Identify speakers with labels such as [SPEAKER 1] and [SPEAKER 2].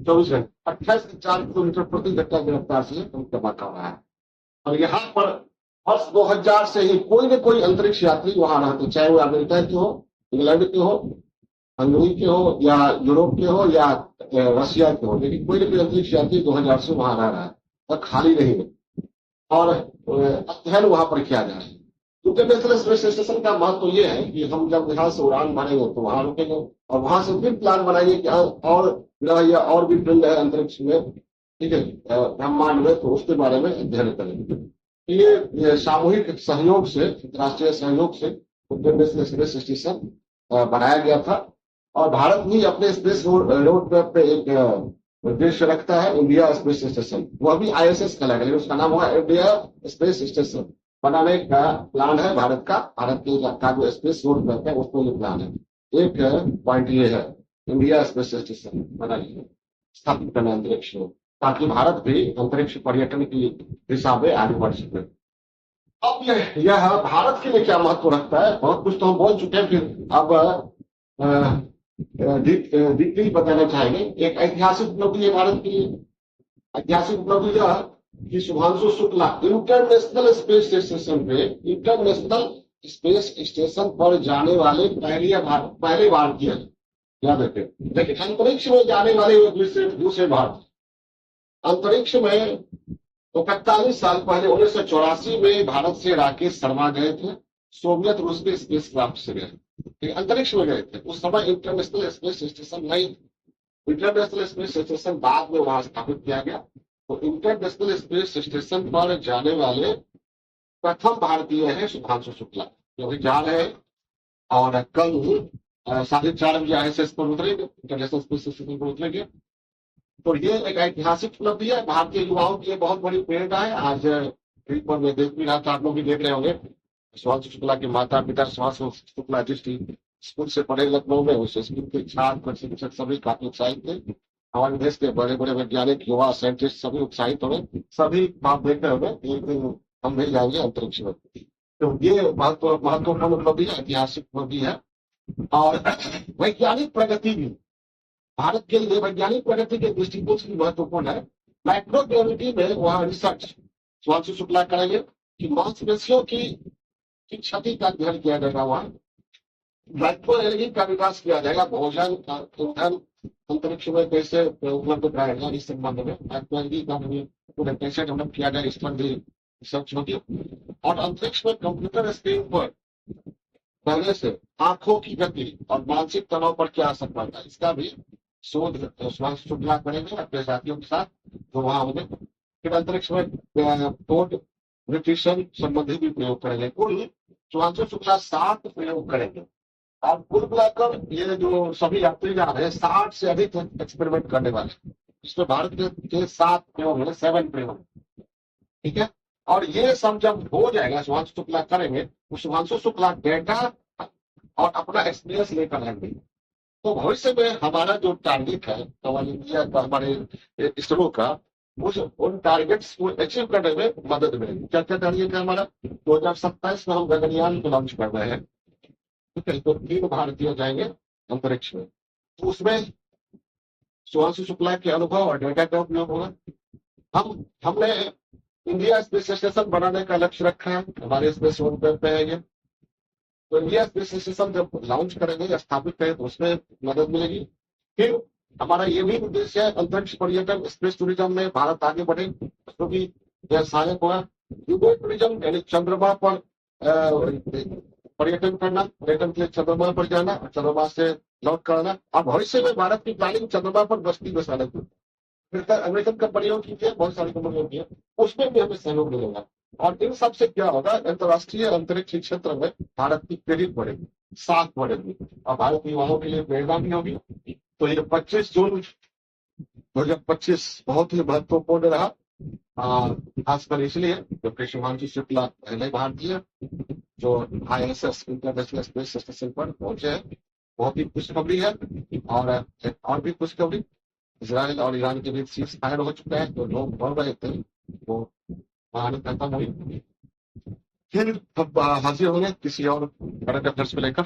[SPEAKER 1] 24 घंटे 28 से 4 किलोमीटर प्रति घंटा की रफ्तार से धमाका कर रहा है। और यहाँ पर वर्ष 2000 से ही कोई न कोई अंतरिक्ष यात्री वहां रहते, चाहे वो अमेरिका के हो, इंग्लैंड के हो, हंगरी के हो, या यूरोप के हो, या रशिया के हो, लेकिन कोई न कोई अंतरिक्ष यात्री 2000 से वहां रह रहा है और खाली नहीं है। और अध्ययन वहां पर किया जा रहा है। इंटरनेशनल स्पेस स्टेशन का महत्व तो ये है कि हम जब यहाँ से उड़ान भरेंगे तो वहां रुकेंगे, और वहां से फिर प्लान बनाएंगे कि और ग्रह या और भी पिंड है अंतरिक्ष में, ठीक है, ब्रह्मांड में, तो उसके बारे में अध्ययन करेंगे। ये सामूहिक सहयोग से, राष्ट्रीय सहयोग से इंटरनेशनल स्पेस स्टेशन बनाया गया था। और भारत भी अपने स्पेस रोड मैप पे एक उद्देश्य रखता है, इंडिया स्पेस स्टेशन। वह भी ISS कहलाएगा, लेकिन उसका नाम होगा इंडिया स्पेस स्टेशन। बनाने का प्लान है भारत का, भारत के का जो स्पेस रोड मैप है उसमें ये प्लान है। एक पॉइंट ये है, इंडिया स्पेस स्टेशन बनाइए, स्थापित करना अंतरिक्ष में, ताकि भारत भी अंतरिक्ष पर्यटन की दिशा में आगे बढ़ सके। अब यह भारत के लिए क्या महत्व रखता है, बहुत कुछ तो हम बोल चुके हैं, फिर अब डीपली बताना चाहेंगे। एक ऐतिहासिक उपलब्धि है भारत की। ऐतिहासिक उपलब्धि यह कि Shubhanshu Shukla international space station पे, इंटरनेशनल स्पेस स्टेशन पर जाने वाले पहले भारतीय, याद रखें। लेकिन अंतरिक्ष में जाने वाले दूसरे भारतीय। अंतरिक्ष में तो 41 साल पहले 1984 में भारत से राकेश शर्मा गए थे, सोवियत रूस के स्पेस क्राफ्ट से गए, अंतरिक्ष में गए थे। उस समय इंटरनेशनल स्पेस स्टेशन नहीं, इंटरनेशनल स्पेस स्टेशन बाद में वहां स्थापित किया गया। तो इंटरनेशनल स्पेस स्टेशन पर जाने वाले प्रथम भारतीय है शुभांशु शुक्ला, जो अभी जा रहे हैं। और कल 4:30 बजे ISS पर उतरेंगे, इंटरनेशनल स्पेस स्टेशन पर उतरेंगे। तो ये एक ऐतिहासिक उपलब्धि है, भारतीय युवाओं की बहुत बड़ी प्रेरणा है। आज ट्वीट पर मैं देख भी रहा था, आप लोग भी देख रहे होंगे, शुभांशु शुक्ला के माता पिता शुभांशु शुक्ला जिस स्कूल से पढ़े लखनऊ में, उस स्कूल के छात्र शिक्षक सभी काफी उत्साहित थे। हमारे देश के बड़े बड़े वैज्ञानिक, युवा साइंटिस्ट सभी उत्साहित हुए। सभी आप देख रहे होंगे, एक दिन हम भी जाएंगे अंतरिक्ष में। तो ये महत्वपूर्ण उपलब्धि है, ऐतिहासिक उपलब्धि है। और वैज्ञानिक प्रगति भी भारत के लिए, वैज्ञानिक प्रगति के दृष्टिकोण से भी महत्वपूर्ण है। माइक्रोग्रेविटी में वहां रिसर्च शुभांशु शुक्ला करेंगे कि मांसपेशियों की क्षति का अध्ययन किया जाएगा। वहां माइक्रो एनर्जी का विकास किया जाएगा, भोजन ईंधन अंतरिक्ष में कैसे उपलब्ध कराएगा, इस संबंध में माइक्रो एनर्जी का कैसे डेवलप किया जाए, इस पर भी रिसर्च होगी। और अंतरिक्ष में कंप्यूटर स्क्रीन पर पहले से आंखों की गति और मानसिक तनाव पर क्या असर पड़ता है, इसका भी शोध शुभांशु शुक्ला करेंगे अपने साथियों के साथ। तो वहां होंगे। फिर अंतरिक्ष में कोड न्यूट्रिशन संबंधी भी प्रयोग करेंगे। कुल शुभांशु शुक्ला 7 प्रयोग करेंगे। और कुल मिलाकर ये जो सभी यात्री जा रहे हैं 60 से अधिक एक्सपेरिमेंट करने वाले, इसमें भारत के 7 प्रयोग है, 7 प्रयोग, ठीक है। और ये सब जब हो जाएगा, शुभांशु शुक्ला करेंगे, तो शुभांशु शुक्ला डेटा और अपना एक्सपीरियंस लेकर आएंगे। तो भविष्य में हमारा जो टारगेट है हमारे इंडिया का, हमारे इसरो का, उन टारगेट्स को अचीव करने में मदद मिलेगी। क्या क्या टारगेट है हमारा? 2027 में हम गगनयान को लॉन्च कर रहे हैं, ठीक है। तो 3 भारतीय जाएंगे अंतरिक्ष में। तो उसमें शुभांशु शुक्ला के अनुभव और डेटा का उपयोग होगा। हमने इंडिया स्पेस स्टेशन बनाने का लक्ष्य रखा है, हमारे स्पेस रोड मैप पे है ये। तो इंडिया स्पेस स्टेशन जब लॉन्च करेंगे, स्थापित करें, तो उसमें मदद मिलेगी। फिर हमारा ये भी उद्देश्य है अंतरिक्ष पर्यटन, स्पेस टूरिज्म में भारत आगे बढ़े, तो भी यह सहायक होगा। यूगो टूरिज्म यानी चंद्रमा पर पर्यटन करना, पर्यटन के लिए चंद्रमा पर जाना, चंद्रमा से लौट कर आना। और भविष्य में भारत की प्लानिंग चंद्रमा पर बस्ती बसाने की, अमेरिकन कंपनियों की है, बहुत सारी कंपनियों की है, उसमें भी हमें सहयोग मिलेगा। और इन सबसे क्या होगा, अंतर्राष्ट्रीय अंतरिक्ष क्षेत्र में भारत की क्रेडिट बढ़ेगी, साख बढ़ेगी, और भारत के युवाओं के लिए प्रेरणा भी होगी। तो ये 25 जून 2025 बहुत ही महत्वपूर्ण रहा, खासकर इसलिए क्योंकि शुभांशु शुक्ला पहले भारतीय जो ISS इंटरनेशनल स्पेस स्टेशन पर पहुंचे हैं। बहुत ही खुशखबरी है। और भी खुशखबरी, इजराइल और ईरान के बीच सीज फायर हो चुका है, तो लोग बढ़ रहे थे, वो कहानी खत्म हुई। फिर अब हाजिर होंगे किसी और करंट अफेयर्स को लेकर।